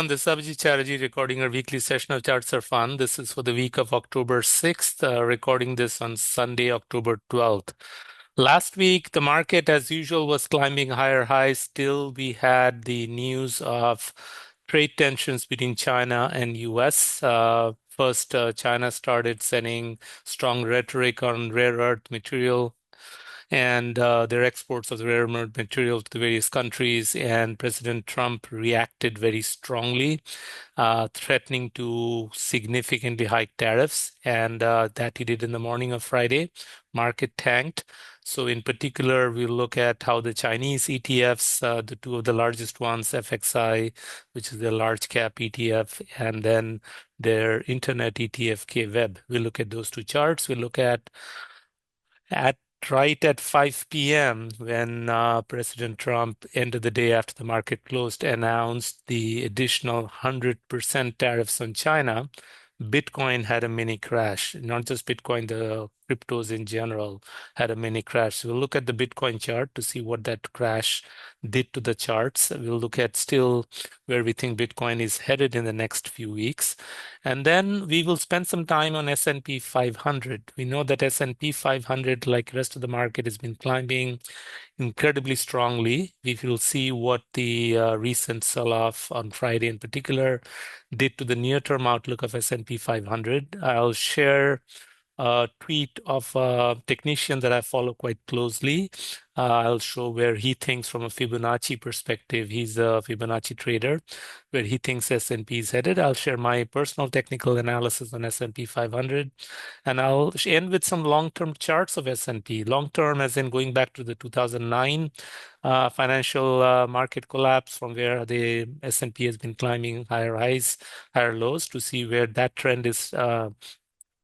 everyone. This is Abhijit Chatterjee recording our weekly session of Chartsarefun. This is for the week of October 6th, recording this on Sunday, October 12th. Last week, the market, as usual, was climbing higher highs. Still, we had the news of trade tensions between China and US. First, China started sending strong rhetoric on rare earth material and their exports of the rare earth material to the various countries. And President Trump reacted very strongly, threatening to significantly hike tariffs. And that he did in the morning of Friday. Market tanked. So in particular, we'll look at how the Chinese ETFs, the two of the largest ones, FXI, which is the large cap ETF, and then their internet ETF, KWEB. We'll look at those two charts. We'll look at right at 5 p.m. when President Trump, end of the day after the market closed, announced the additional 100% tariffs on China. Bitcoin had a mini crash. Not just Bitcoin, the cryptos in general had a mini crash. So we'll look at the Bitcoin chart to see what that crash did to the charts. We'll look at still where we think Bitcoin is headed in the next few weeks. And then we will spend some time on S&P 500. We know that S&P 500, like the rest of the market, has been climbing incredibly strongly. We will see what the recent sell-off on Friday in particular did to the near-term outlook of S&P 500. I'll share a tweet of a technician that I follow quite closely. I'll show where he thinks from a Fibonacci perspective. He's a Fibonacci trader, where he thinks S&P is headed. I'll share my personal technical analysis on S&P 500, and I'll end with some long-term charts of S&P. Long-term as in going back to the 2009 financial market collapse, from where the S&P has been climbing higher highs, higher lows, to see where that trend is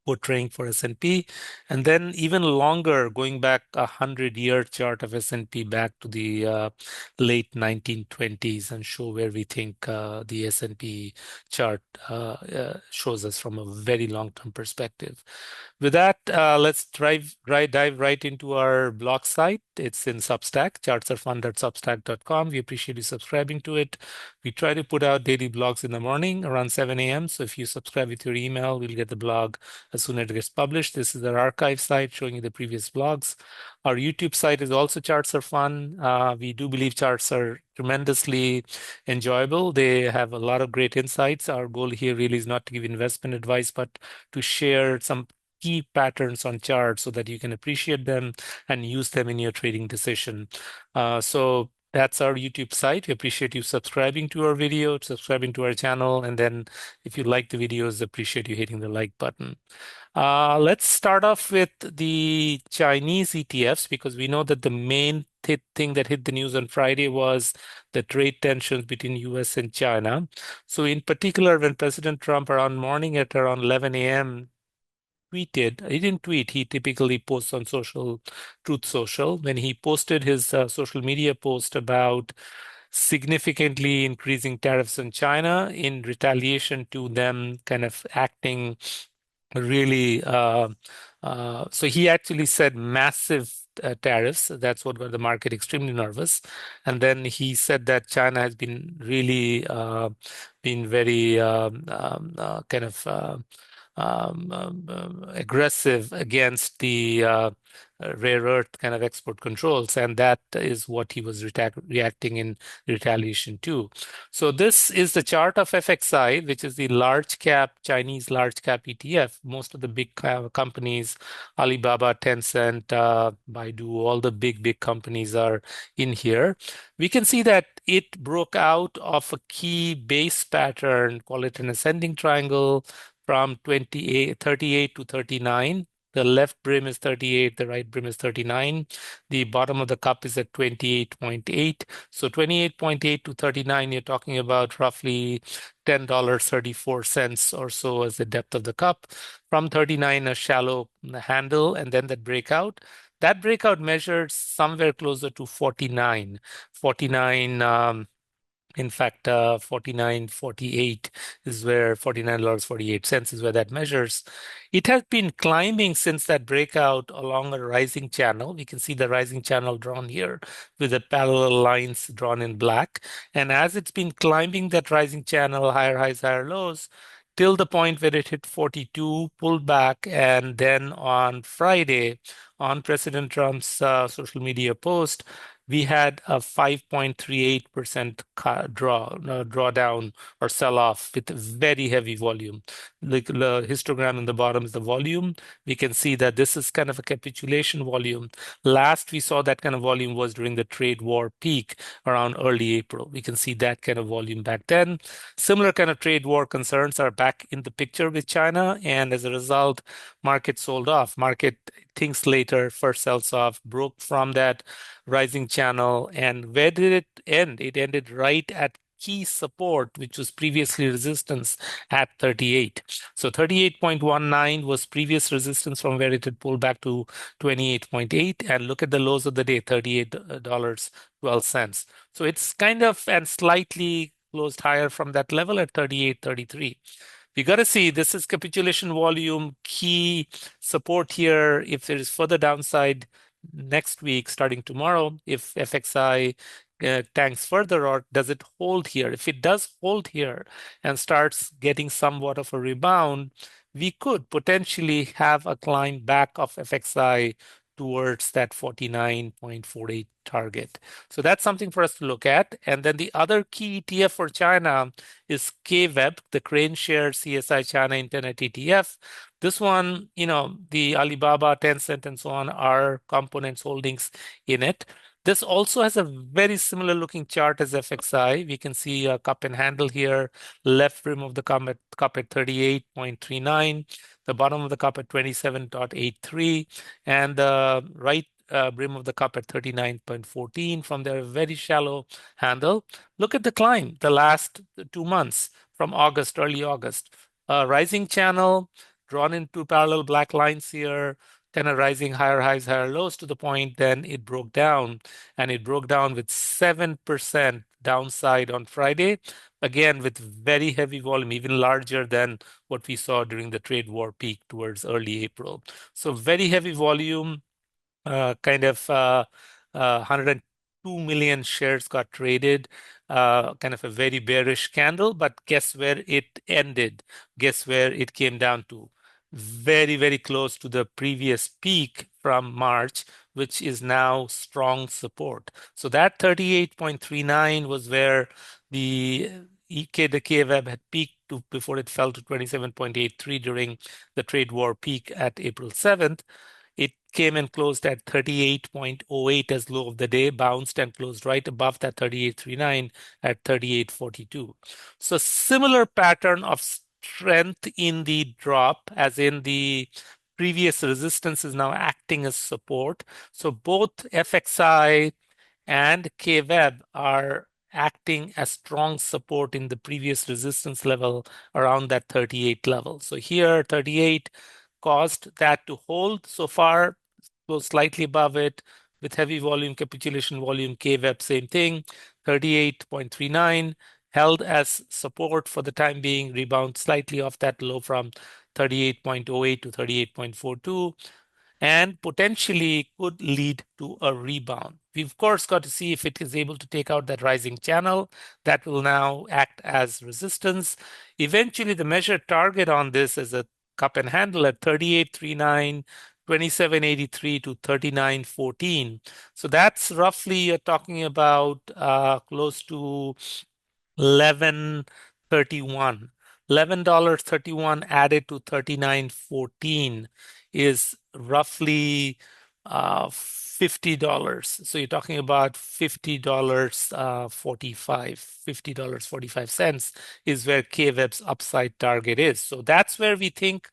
portraying for S&P, and then even longer, going back 100-year chart of S&P back to the late 1920s, and show where we think the S&P chart shows us from a very long-term perspective. With that, let's dive right into our blog site. It's in Substack, chartsarefun.substack.com. We appreciate you subscribing to it. We try to put out daily blogs in the morning around 7 a.m. So if you subscribe with your email, we'll get the blog as soon as it gets published. This is our archive site showing you the previous blogs. Our YouTube site is also Charts Are Fun. We do believe charts are tremendously enjoyable. They have a lot of great insights. Our goal here really is not to give investment advice, but to share some key patterns on charts so that you can appreciate them and use them in your trading decision. So that's our YouTube site. We appreciate you subscribing to our video, subscribing to our channel, and then if you like the videos, appreciate you hitting the like button. Let's start off with the Chinese ETFs, because we know that the main thing that hit the news on Friday was the trade tensions between US and China. So in particular, when President Trump around 11 a.m. tweeted, he didn't tweet, he typically posts on Truth Social. When he posted his social media post about significantly increasing tariffs on China in retaliation to them kind of acting really, so he actually said massive tariffs. That's what got the market extremely nervous. And then he said that China has been really been very kind of aggressive against the rare earth kind of export controls, and that is what he was reacting in retaliation to. So this is the chart of FXI, which is the large cap Chinese large cap ETF. Most of the big companies, Alibaba, Tencent, Baidu, all the big companies are in here. We can see that it broke out of a key base pattern, call it an ascending triangle, from 38 to 39. The left brim is 38, the right brim is 39. The bottom of the cup is at 28.8. So 28.8 to 39, you're talking about roughly $10.34 or so as the depth of the cup. From 39, a shallow handle, and then that breakout. That breakout measured somewhere closer to 49. In fact, 49.48 is where $49.48 is where that measures. It has been climbing since that breakout along a rising channel. We can see the rising channel drawn here with the parallel lines drawn in black. And as it's been climbing that rising channel, higher highs, higher lows, till the point where it hit 42, pulled back, and then on Friday, on President Trump's social media post, we had a 5.38% drawdown or sell off with very heavy volume. The histogram in the bottom is the volume. We can see that this is kind of a capitulation volume. Last we saw that kind of volume was during the trade war peak around early April. We can see that kind of volume back then. Similar kind of trade war concerns are back in the picture with China, and as a result, market sold off. Market thinks later, first sells off, broke from that rising channel. And where did it end? It ended right at key support, which was previously resistance at 38. So 38.19 was previous resistance from where it had pulled back to 28.8. And look at the lows of the day, $38.12. So it's kind of and slightly closed higher from that level at 38.33. We got to see this is capitulation volume, key support here. If there is further downside next week, starting tomorrow, if FXI tanks further, or does it hold here? If it does hold here and starts getting somewhat of a rebound, we could potentially have a climb back of FXI towards that 49.48 target. So that's something for us to look at. And then the other key ETF for China is KWEB, the Crane Share CSI China Internet ETF. This one, the Alibaba, Tencent, and so on are components holdings in it. This also has a very similar looking chart as FXI. We can see a cup and handle here, left rim of the cup at 38.39, the bottom of the cup at 27.83, and the right brim of the cup at 39.14 from their very shallow handle. Look at the climb the last 2 months from August, early August. Rising channel drawn into parallel black lines here, kind of rising higher highs, higher lows to the point, then it broke down, and it broke down with 7% downside on Friday, again with very heavy volume, even larger than what we saw during the trade war peak towards early April. So very heavy volume, kind of 102 million shares got traded, kind of a very bearish candle, but guess where it ended? Guess where it came down to? Very, very close to the previous peak from March, which is now strong support. So that 38.39 was where the KWEB had peaked to before it fell to 27.83 during the trade war peak at April 7th. It came and closed at 38.08 as low of the day, bounced and closed right above that 38.39 at 38.42. So similar pattern of strength in the drop as in the previous resistance is now acting as support. So both FXI and KWEB are acting as strong support in the previous resistance level around that 38 level. So here 38 caused that to hold so far, close slightly above it with heavy volume, capitulation volume, KWEB, same thing, 38.39, held as support for the time being, rebound slightly off that low from 38.08 to 38.42, and potentially could lead to a rebound. We've, of course, got to see if it is able to take out that rising channel. That will now act as resistance. Eventually, the measured target on this is a cup and handle at 38.39, 27.83 to 39.14. So that's roughly, you're talking about close to 11.31. $11.31 added to 39.14 is roughly $50. So you're talking about $50.45 is where KWEB's upside target is. So that's where we think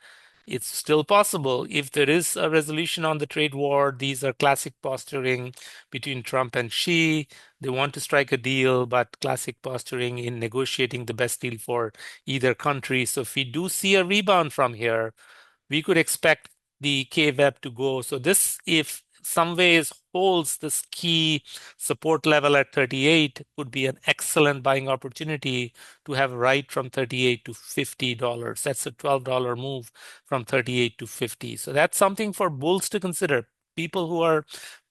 it's still possible. If there is a resolution on the trade war, these are classic posturing between Trump and Xi. They want to strike a deal, but classic posturing in negotiating the best deal for either country. So if we do see a rebound from here, we could expect the KWEB to go. So this, if some ways holds this key support level at 38, could be an excellent buying opportunity to have right from 38 to $50. That's a $12 move from 38 to 50. So that's something for bulls to consider. People who are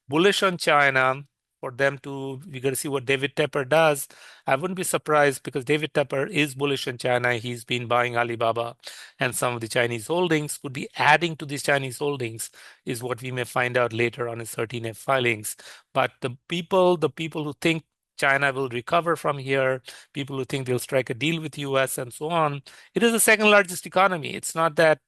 bullish on China, for them to, we got to see what David Tepper does. I wouldn't be surprised because David Tepper is bullish on China. He's been buying Alibaba and some of the Chinese holdings, could be adding to these Chinese holdings, is what we may find out later on his 13F filings. But the people who think China will recover from here, people who think they'll strike a deal with US and so on, it is the second largest economy. It's not that,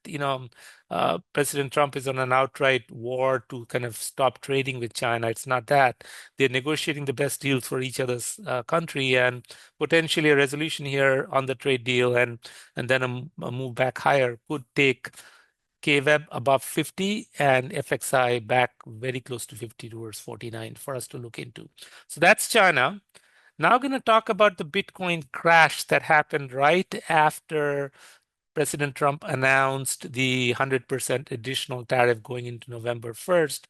President Trump is on an outright war to kind of stop trading with China. It's not that. They're negotiating the best deals for each other's country, and potentially a resolution here on the trade deal and then a move back higher could take KWEB above 50 and FXI back very close to 50 towards 49 for us to look into. So that's China. Now I'm going to talk about the Bitcoin crash that happened right after President Trump announced the 100% additional tariff going into November 1st.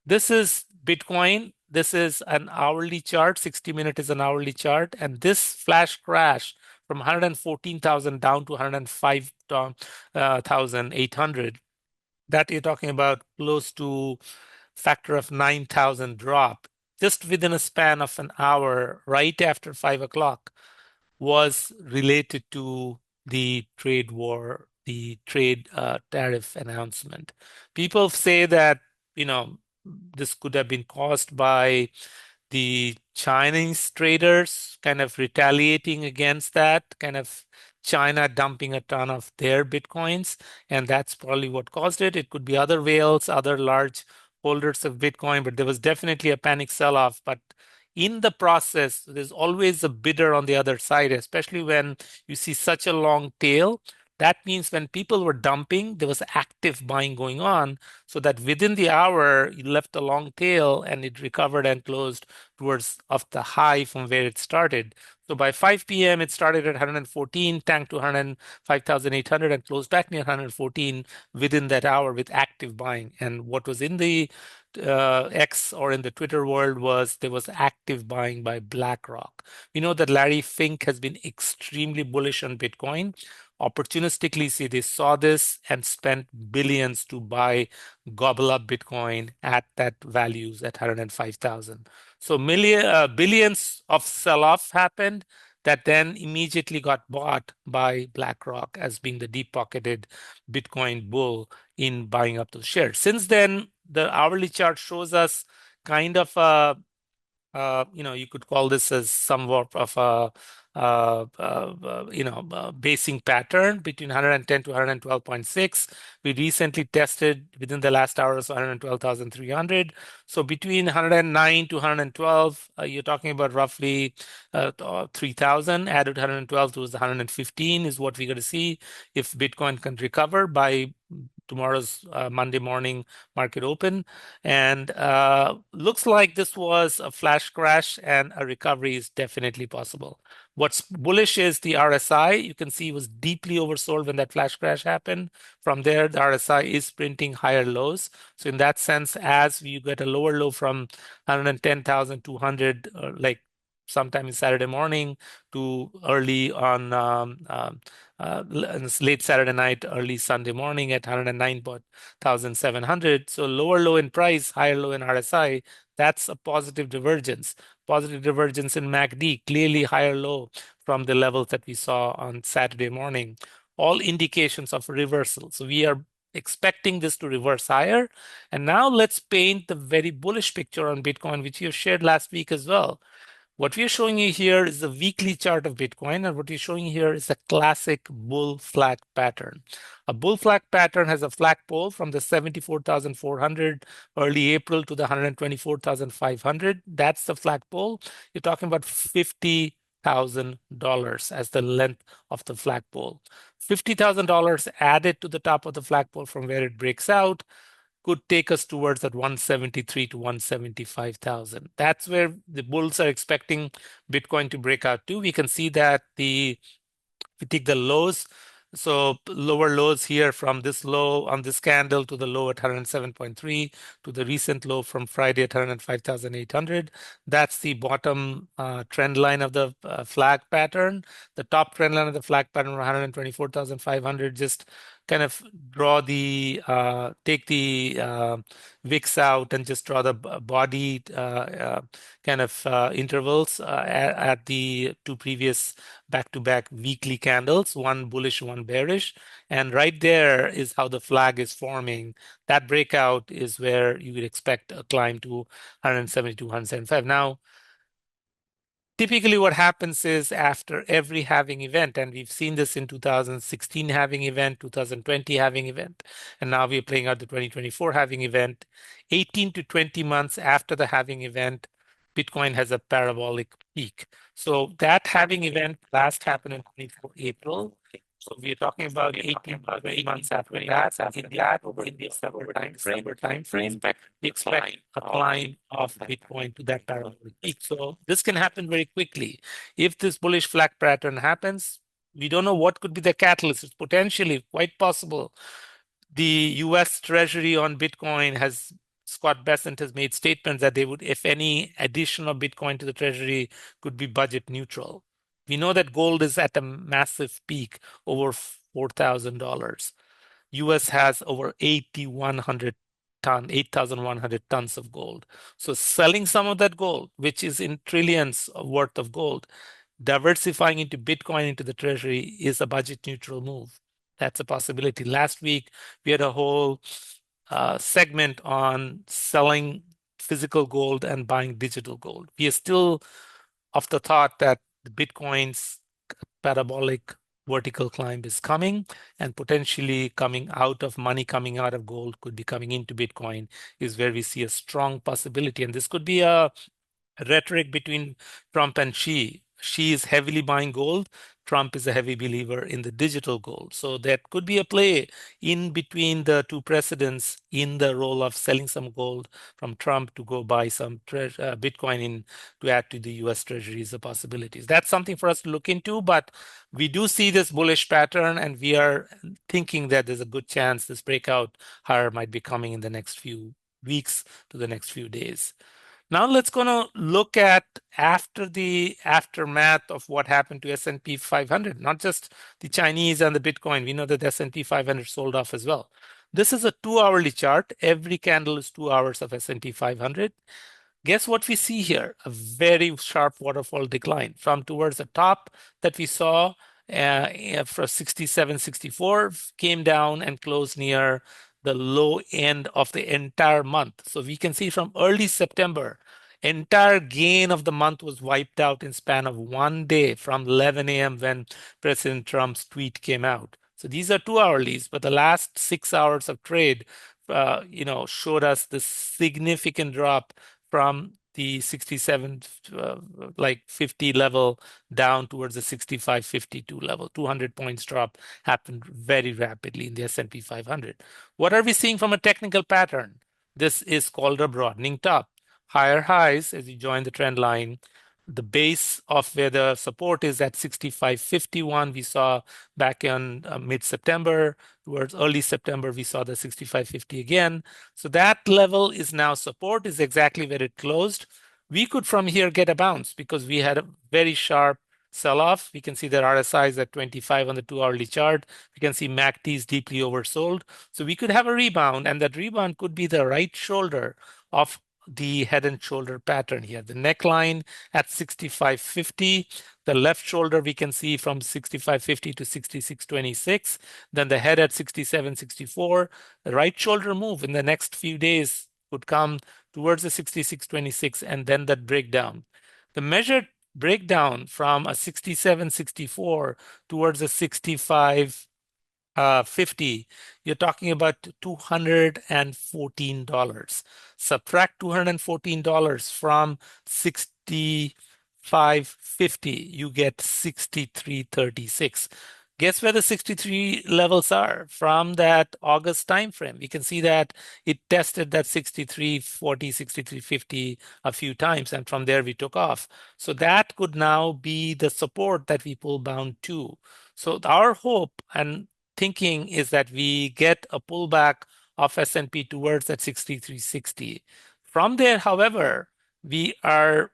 This is Bitcoin. This is an hourly chart. 60-minute is an hourly chart. And this flash crash from 114,000 down to 105,800, that you're talking about close to factor of 9,000 drop just within a span of an hour right after 5 o'clock was related to the trade war, the trade tariff announcement. People say that, this could have been caused by the Chinese traders kind of retaliating against that, kind of China dumping a ton of their Bitcoins, and that's probably what caused it. It could be other whales, other large holders of Bitcoin, but there was definitely a panic sell-off. But in the process, there's always a bidder on the other side, especially when you see such a long tail. That means when people were dumping, there was active buying going on, so that within the hour, you left a long tail and it recovered and closed towards of the high from where it started. So by 5 p.m., it started at 114, tanked to 105,800 and closed back near 114 within that hour with active buying. And what was in the X or in the Twitter world was there was active buying by Blackrock. We know that Larry Fink has been extremely bullish on Bitcoin. Opportunistically, see, they saw this and spent billions to buy, gobble up Bitcoin at that values at 105,000. So billions of sell-off happened that then immediately got bought by BlackRock as being the deep-pocketed Bitcoin bull in buying up those shares. Since then, the hourly chart shows us kind of a, you could call this as somewhat of a basing pattern between 110 to 112.6. We recently tested within the last hour, so 112,300. So between 109 to 112, you're talking about roughly 3,000. Added 112 to 115 is what we're going to see if Bitcoin can recover by tomorrow's Monday morning market open. And looks like this was a flash crash and a recovery is definitely possible. What's bullish is the RSI. You can see it was deeply oversold when that flash crash happened. From there, the RSI is printing higher lows. So in that sense, as you get a lower low from 110,200, like sometime in Saturday morning to early on late Saturday night, early Sunday morning at 109,700. So lower low in price, higher low in RSI. That's a positive divergence. Positive divergence in MACD, clearly higher low from the levels that we saw on Saturday morning. All indications of reversal. So we are expecting this to reverse higher. And now let's paint the very bullish picture on Bitcoin, which you shared last week as well. What we're showing you here is the weekly chart of Bitcoin, and what we're showing here is a classic bull flag pattern. A bull flag pattern has a flag pole from the 74,400 early April to the 124,500. That's the flag pole. You're talking about $50,000 as the length of the flagpole. $50,000 added to the top of the flagpole from where it breaks out could take us towards that 173 to 175,000. That's where the bulls are expecting Bitcoin to break out to. We can see that we take the lows So lower lows here from this low on this candle to the low at 107.3 to the recent low from Friday at 105,800. That's the bottom trend line of the flag pattern. The top trend line of the flag pattern 124,500. Just kind of draw the take the wicks out and just draw the body kind of intervals at the two previous back-to-back weekly candles, one bullish, one bearish. And right there is how the flag is forming. That breakout is where you would expect a climb to 172, 175. Now, typically what happens is after every halving event, and we've seen this in 2016 halving event, 2020 halving event, and now we're playing out the 2024 halving event, 18 to 20 months after the halving event, Bitcoin has a parabolic peak. So that halving event last happened in 24 April. So we're talking about 18 to 20 months after that, in that over in the December time frame, we expect a climb of Bitcoin to that parabolic peak. So this can happen very quickly. If this bullish flag pattern happens, we don't know what could be the catalyst. It's potentially quite possible. The US Treasury on Bitcoin has Scott Bessent has made statements that they would, if any addition of Bitcoin to the Treasury, could be budget neutral. We know that gold is at a massive peak over $4,000. US has over 8,100 tons of gold. So selling some of that gold, which is in trillions worth of gold, diversifying into Bitcoin into the treasury is a budget neutral move. That's a possibility. Last week, we had a whole segment on selling physical gold and buying digital gold. We are still of the thought that the Bitcoin's parabolic vertical climb is coming, and potentially coming out of money coming out of gold could be coming into Bitcoin is where we see a strong possibility. And this could be a rhetoric between Trump and Xi. Xi is heavily buying gold. Trump is a heavy believer in the digital gold. So that could be a play in between the two presidents in the role of selling some gold from Trump to go buy some Bitcoin in to add to the US Treasuries, the possibilities. That's something for us to look into, but we do see this bullish pattern and we are thinking that there's a good chance this breakout higher might be coming in the next few weeks to the next few days. Now let's gonna look at after the aftermath of what happened to S&P 500, not just the Chinese and the Bitcoin. We know that the S&P 500 sold off as well. This is a 2-hourly chart. Every candle is 2 hours of S&P 500. Guess what we see here? A very sharp waterfall decline from towards the top that we saw for 67, 64, came down and closed near the low end of the entire month. So we can see from early September, entire gain of the month was wiped out in span of 1 day from 11 a.m. when President Trump's tweet came out. So these are 2 hourlies, but the last 6 hours of trade, showed us the significant drop from the 67 like 50 level down towards the 65 52 level. 200 points drop happened very rapidly in the S&P 500. What are we seeing from a technical pattern? This is called a broadening top. Higher highs as you join the trend line. The base of where the support is at 65.51 we saw back in mid-September. Towards early September, we saw the 65.50 again. So that level is now support, is exactly where it closed. We could from here get a bounce because we had a very sharp sell-off. We can see that RSI is at 25 on the 2-hourly chart. We can see MACD is deeply oversold. So we could have a rebound, and that rebound could be the right shoulder of the head and shoulder pattern here. The neckline at 65.50. The left shoulder we can see from 65.50 to 66.26. Then the head at 67.64. The right shoulder move in the next few days would come towards the 66.26 and then that breakdown. The measured breakdown from a 67.64 towards a 65 50, you're talking about $214. Subtract $214 from 65.50, you get 63.36. Guess where the 63 levels are from that August timeframe? We can see that it tested that 63.40, 63.50 a few times, and from there we took off. So that could now be the support that we pull bound to. So our hope and thinking is that we get a pullback of S&P towards that 6360. From there, however, we are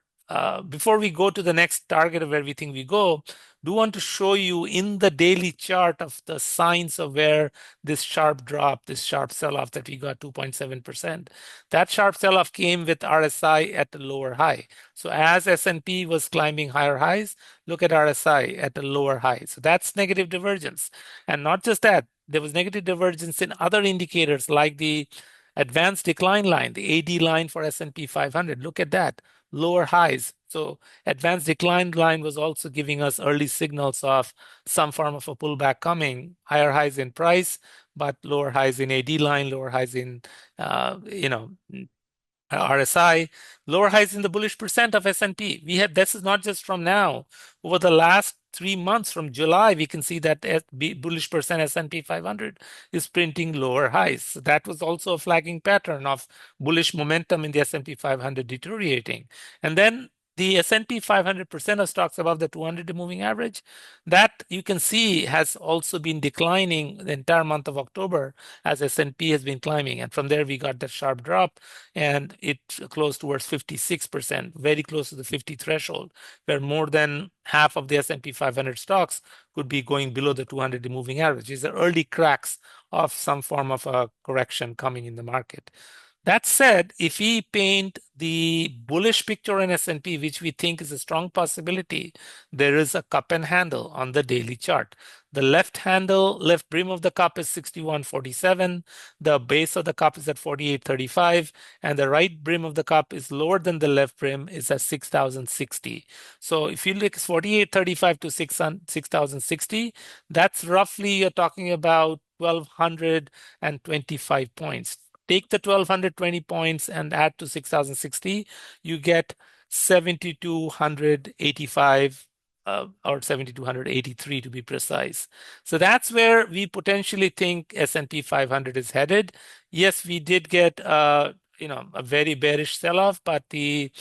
before we go to the next target of where we think we go, do want to show you in the daily chart of the signs of where this sharp drop, this sharp sell-off that we got 2.7%. That sharp sell-off came with RSI at a lower high. So as S&P was climbing higher highs, look at RSI at a lower high. So that's negative divergence. And not just that, there was negative divergence in other indicators like the advanced decline line, the AD line for S&P 500. Look at that, lower highs. So advanced decline line was also giving us early signals of some form of a pullback coming, higher highs in price, but lower highs in AD line, lower highs in, RSI, lower highs in the bullish percent of S&P. We had, this is not just from now. Over the last 3 months from July, we can see that bullish percent S&P 500 is printing lower highs. So that was also a flagging pattern of bullish momentum in the S&P 500 deteriorating. And then the S&P 500% of stocks above the 200-day moving average, that you can see has also been declining the entire month of October as S&P has been climbing. And from there, we got that sharp drop and it closed towards 56%, very close to the 50 threshold, where more than half of the S&P 500 stocks could be going below the 200-day moving average. These are early cracks of some form of a correction coming in the market. That said, if we paint the bullish picture in S&P, which we think is a strong possibility, there is a cup and handle on the daily chart. The left handle, left brim of the cup is 61.47. The base of the cup is at 48.35. And the right brim of the cup is lower than the left brim, is at 6,060. So if you look at 48.35 to 6,060, that's roughly, you're talking about 1,225 points. Take the 1,220 points and add to 6,060, you get 7,285 or 7,283 to be precise. So that's where we potentially think S&P 500 is headed. Yes, we did get a very bearish sell-off, but the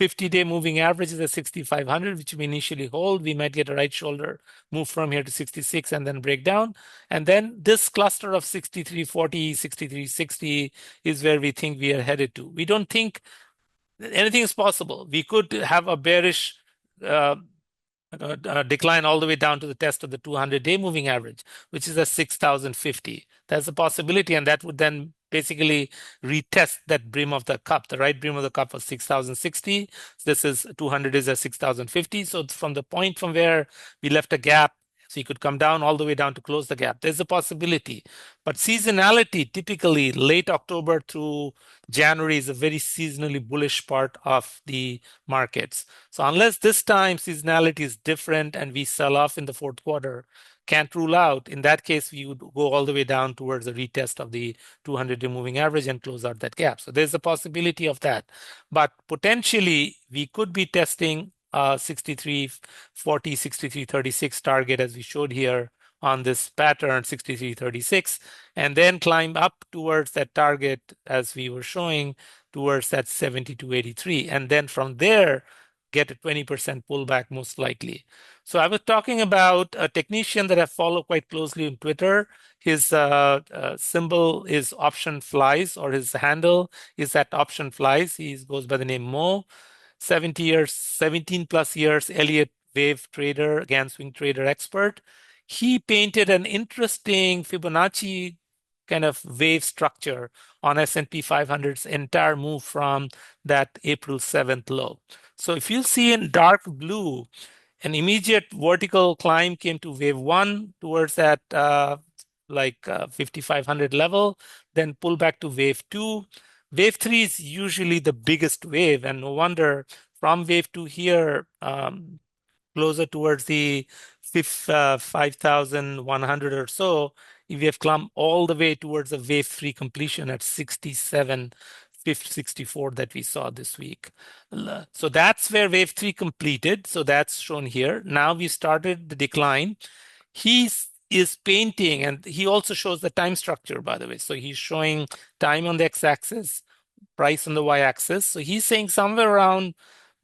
50-day moving average is at 6,500, which we initially hold. We might get a right shoulder move from here to 66 and then break down. And then this cluster of 6340, 6360 is where we think we are headed to. We don't think anything is possible. We could have a bearish decline all the way down to the test of the 200-day moving average, which is at 6,050. That's a possibility, and that would then basically retest that brim of the cup. The right brim of the cup was 6,060. This is 200 is at 6,050. So from the point from where we left a gap, so you could come down all the way down to close the gap. There's a possibility. But seasonality, typically late October through January, is a very seasonally bullish part of the markets. So unless this time seasonality is different and we sell off in the fourth quarter, can't rule out. In that case, we would go all the way down towards a retest of the 200-day moving average and close out that gap. So there's a possibility of that. But potentially, we could be testing 6340, 6336 target as we showed here on this pattern, 6336, and then climb up towards that target as we were showing towards that 7283. And then from there, get a 20% pullback most likely. So I was talking about a technician that I follow quite closely on Twitter. His symbol is option flies, or his handle is at option flies. He goes by the name Mo. 17 plus years, Elliott wave trader, again, swing trader expert. He painted an interesting Fibonacci kind of wave structure on S&P 500's entire move from that April 7th low. So if you see in dark blue, an immediate vertical climb came to wave 1 towards that 5,500 level, then pull back to wave 2. Wave 3 is usually the biggest wave, and no wonder from wave 2 here, closer towards the 5,100 or so, we have climbed all the way towards a wave 3 completion at 67,64 that we saw this week. So that's where wave 3 completed. So that's shown here. Now we started the decline. He is painting, and he also shows the time structure, by the way. So he's showing time on the x-axis, price on the y-axis. So he's saying somewhere around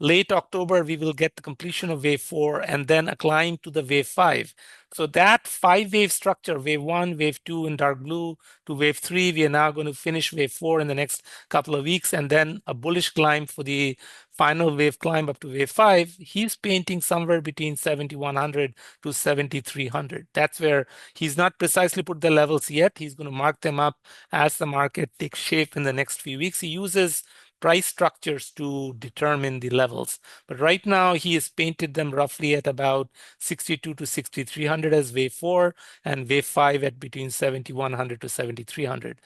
late October, we will get the completion of wave 4 and then a climb to the wave 5. So that 5-wave structure, wave 1, wave 2 in dark blue to wave 3, we are now going to finish wave 4 in the next couple of weeks, and then a bullish climb for the final wave climb up to wave 5. He's painting somewhere between 7,100 to 7,300. That's where he's not precisely put the levels yet. He's going to mark them up as the market takes shape in the next few weeks. He uses price structures to determine the levels. But right now, he has painted them roughly at about 62 to 6,300 as wave 4 and wave 5 at between 7,100 to 7,300,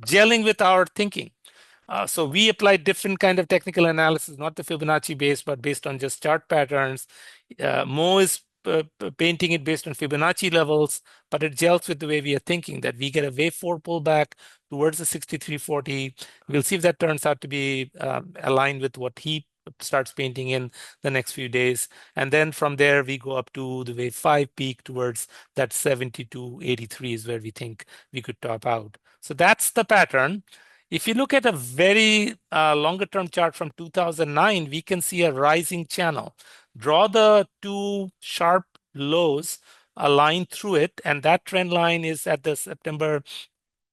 gelling with our thinking. So we applied different kind of technical analysis, not the Fibonacci based, but based on just chart patterns. Mo is painting it based on Fibonacci levels, but it gels with the way we are thinking that we get a wave 4 pullback towards the 6340. We'll see if that turns out to be aligned with what he starts painting in the next few days. And then from there, we go up to the wave 5 peak towards that 7283 is where we think we could top out. So that's the pattern. If you look at a very longer term chart from 2009, we can see a rising channel. Draw the two sharp lows, a line through it, and that trend line is at the September,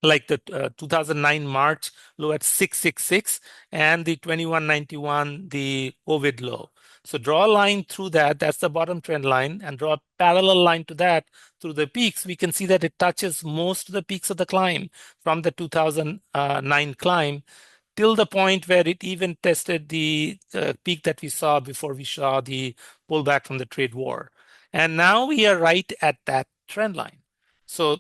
like the 2009 March low at 666 and the 2191, the Ovid low. So draw a line through that, that's the bottom trend line, and draw a parallel line to that through the peaks. We can see that it touches most of the peaks of the climb from the 2009 climb till the point where it even tested the peak that we saw before we saw the pullback from the trade war. And now we are right at that trend line. So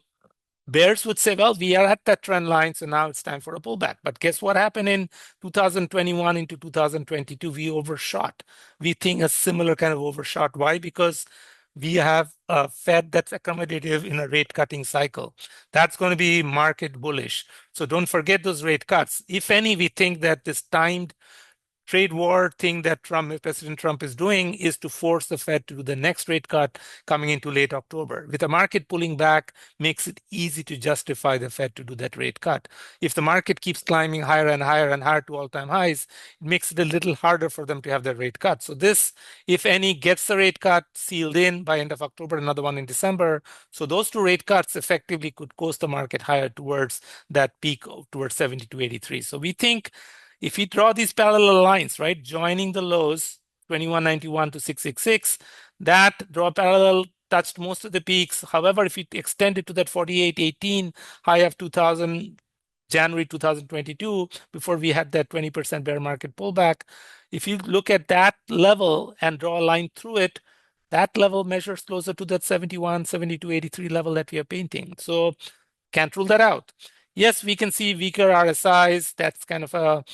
bears would say, well, we are at that trend line, so now it's time for a pullback. But guess what happened in 2021 into 2022? We overshot. We think a similar kind of overshot. Why? Because we have a Fed that's accommodative in a rate cutting cycle. That's going to be market bullish. So don't forget those rate cuts. If any, we think that this timed trade war thing that President Trump is doing is to force the Fed to do the next rate cut coming into late October. With the market pulling back, makes it easy to justify the Fed to do that rate cut. If the market keeps climbing higher and higher and higher to all-time highs, it makes it a little harder for them to have that rate cut. So this, if any, gets the rate cut sealed in by end of October, another one in December. So those two rate cuts effectively could coast the market higher towards that peak towards 72.83. So we think if we draw these parallel lines, right, joining the lows, 2191 to 666, that draw parallel touched most of the peaks. However, if you extend it to that 4818 high of January 2022, before we had that 20% bear market pullback, if you look at that level and draw a line through it, that level measures closer to that 71, 72.83 level that we are painting. So can't rule that out. Yes, we can see weaker RSIs. That's kind of a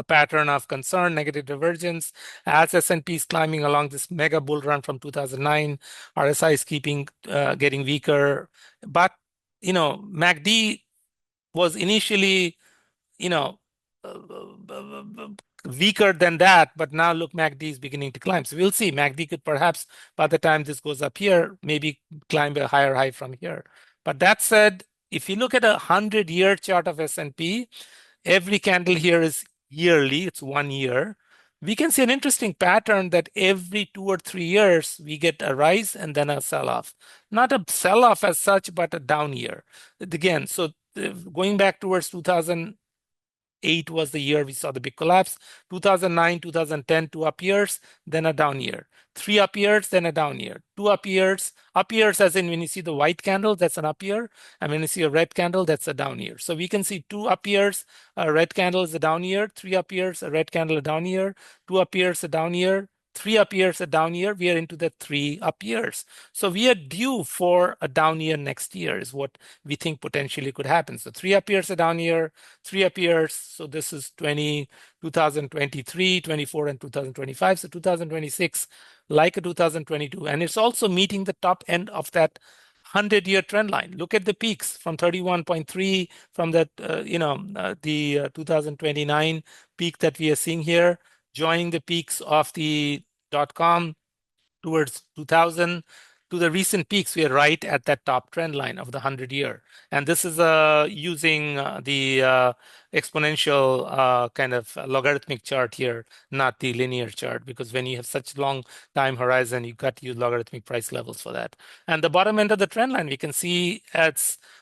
pattern of concern, negative divergence. As S&P is climbing along this mega bull run from 2009, RSI is getting weaker. But, MACD was initially, weaker than that, but now look, MACD is beginning to climb. So we'll see. MACD could perhaps, by the time this goes up here, maybe climb a higher high from here. But that said, if you look at a 100-year chart of S&P, every candle here is yearly, it's 1 year. We can see an interesting pattern that every 2 or 3 years, we get a rise and then a sell-off. Not a sell-off as such, but a down year. Again, so going back towards 2008 was the year we saw the big collapse. 2009, 2010, 2 up years, then a down year. 3 up years, then a down year. 2 up years as in when you see the white candle, that's an up year. And when you see a red candle, that's a down year. So we can see 2 up years, a red candle is a down year. 3 up years, a red candle, a down year. 2 up years, a down year. 3 up years, a down year. We are into the 3 up years. So we are due for a down year next year is what we think potentially could happen. So 3 up years, a down year, 3 up years. So this is 2023, 24, and 2025. So 2026, like a 2022. And it's also meeting the top end of that 100-year trend line. Look at the peaks from 31.3 from that, the 2029 peak that we are seeing here, joining the peaks of the .com towards 2000. to the recent peaks, we are right at that top trend line of the 100-year. And this is using the exponential kind of logarithmic chart here, not the linear chart, because when you have such long time horizon, you got to use logarithmic price levels for that. And the bottom end of the trend line, we can see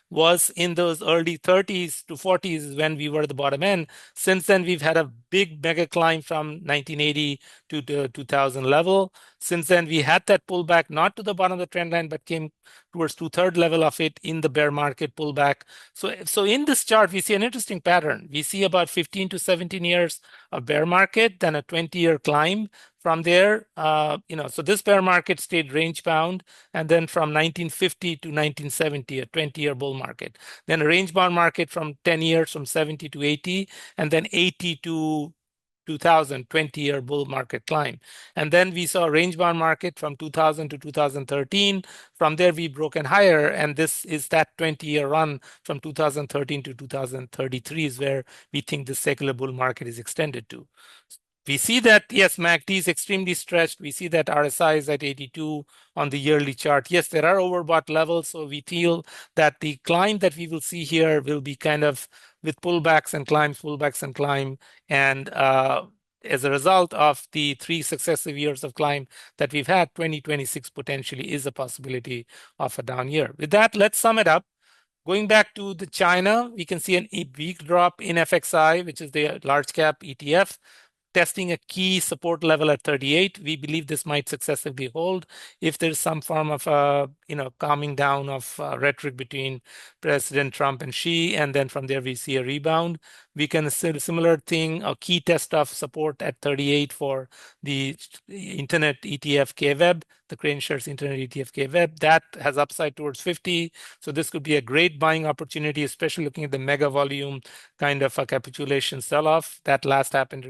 was in those early 30s to 40s when we were at the bottom end. Since then, we've had a big mega climb from 1980 to the 2000 level. Since then, we had that pullback, not to the bottom of the trend line, but came towards 2/3 level of it in the bear market pullback. So in this chart, we see an interesting pattern. We see about 15 to 17 years of bear market, then a 20-year climb. From there, so this bear market stayed range bound, and then from 1950 to 1970, a 20-year bull market. Then a range bound market from 10 years, from 70 to 80, and then 80 to 2000, 20-year bull market climb. And then we saw a range bound market from 2000 to 2013. From there, we broken higher, and this is that 20-year run from 2013 to 2033 is where we think the secular bull market is extended to. We see that, yes, MACD is extremely stretched. We see that RSI is at 82 on the yearly chart. Yes, there are overbought levels, so we feel that the climb that we will see here will be kind of with pullbacks and climb. And as a result of the 3 successive years of climb that we've had, 2026 potentially is a possibility of a down year. With that, let's sum it up. Going back to the China, we can see a weak drop in FXI, which is the large cap ETF, testing a key support level at 38. We believe this might successively hold if there's some form of calming down of rhetoric between President Trump and Xi, and then from there we see a rebound. We can see a similar thing, a key test of support at 38 for the Internet ETF KWEB, the CraneShares Internet ETF KWEB. That has upside towards 50. So this could be a great buying opportunity, especially looking at the mega volume kind of a capitulation sell-off that last happened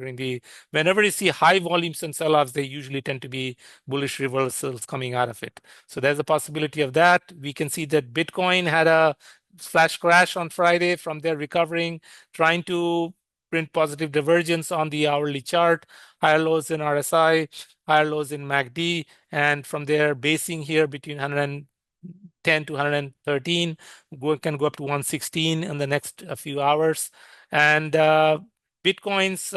whenever you see high volumes and sell-offs, they usually tend to be bullish reversals coming out of it. So there's a possibility of that. We can see that Bitcoin had a flash crash on Friday. From there, recovering, trying to print positive divergence on the hourly chart, higher lows in RSI, higher lows in MACD, and from there, basing here between 110 to 113, can go up to 116 in the next few hours. And Bitcoin's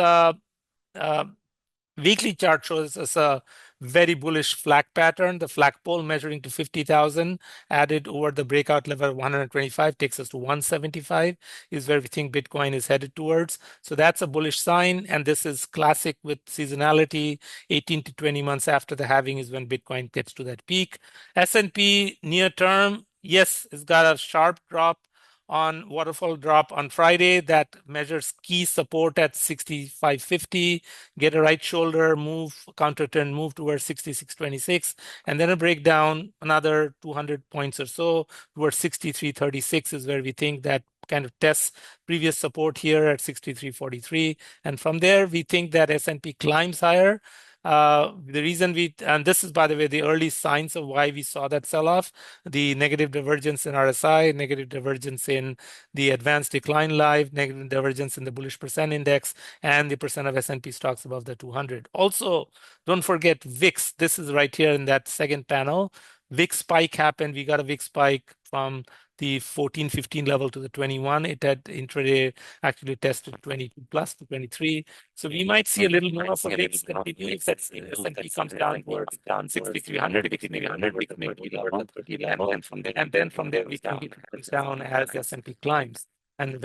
weekly chart shows us a very bullish flag pattern. The flagpole measuring to 50,000 added over the breakout level of 125 takes us to 175 is where we think Bitcoin is headed towards. So that's a bullish sign. And this is classic with seasonality. 18 to 20 months after the halving is when Bitcoin gets to that peak. S&P near term, yes, it's got a sharp drop on waterfall drop on Friday that measures key support at 65.50, get a right shoulder move, counter trend move towards 66.26, and then a breakdown another 200 points or so towards 63.36 is where we think that kind of tests previous support here at 63.43. And from there, we think that S&P climbs higher. The reason and this is, by the way, the early signs of why we saw that sell-off, the negative divergence in RSI, negative divergence in the advanced decline live, negative divergence in the bullish percent index, and the percent of S&P stocks above the 200. Also, don't forget VIX. This is right here in that second panel. VIX spike happened. We got a VIX spike from the 14, 15 level to the 21. It had intraday actually tested 22 plus to 23. So we might see a little more of a VIX continue if that S&P comes down towards 6,300, we can maybe 100, we can maybe level 30 level, and then from there we can comes down as S&P climbs. And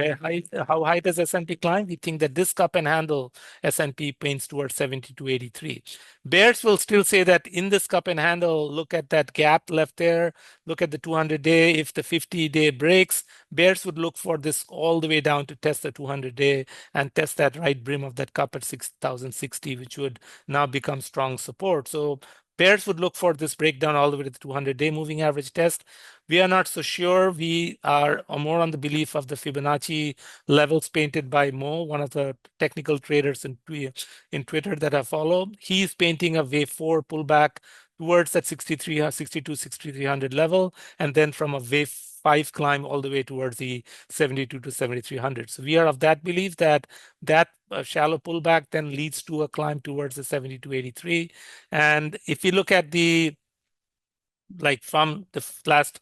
how high does S&P climb? We think that this cup and handle S&P paints towards 70 to 83. Bears will still say that in this cup and handle, look at that gap left there, look at the 200-day. If the 50-day breaks, bears would look for this all the way down to test the 200-day and test that right brim of that cup at 6,060, which would now become strong support. So bears would look for this breakdown all the way to the 200-day moving average test. We are not so sure. We are more on the belief of the Fibonacci levels painted by Mo, one of the technical traders in Twitter that I follow. He's painting a wave 4 pullback towards that 6,300 level, and then from a wave 5 climb all the way towards the 72 to 7,300. So we are of that belief that shallow pullback then leads to a climb towards the 70 to 83. And if you look at the like from the last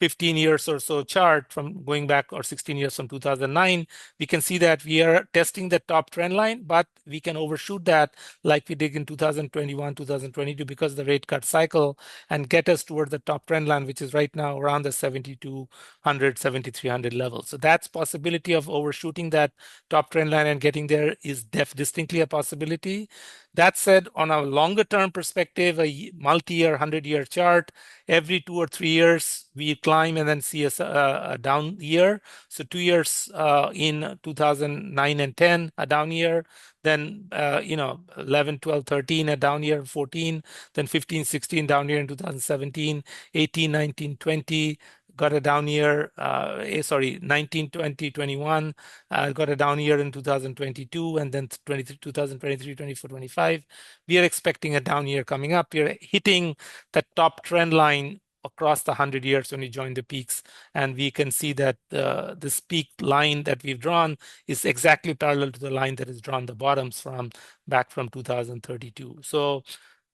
15 years or so chart from going back, or 16 years from 2009, we can see that we are testing the top trend line, but we can overshoot that like we did in 2021, 2022 because of the rate cut cycle, and get us toward the top trend line, which is right now around the 7,200, 7,300 level. So that's possibility of overshooting that top trend line and getting there is distinctly a possibility. That said, on a longer term perspective, a multi-year, 100-year chart, every 2 or 3 years we climb and then see a down year. So 2 years in 2009 and 10, a down year, then 11, 12, 13, a down year, 14, then 15, 16, down year in 2017, 18, 19, 20, got a down year, 19, 20, 21, got a down year in 2022, and then 2023, 24, 25. We are expecting a down year coming up. We are hitting the top trend line across the 100 years when we join the peaks, and we can see that this peak line that we've drawn is exactly parallel to the line that is drawn the bottoms from back from 2032. So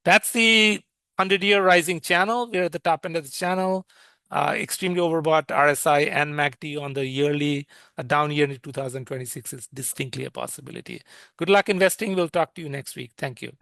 that's the 100-year rising channel. We're at the top end of the channel. Extremely overbought RSI and MACD on the yearly. A down year in 2026 is distinctly a possibility. Good luck investing. We'll talk to you next week. Thank you.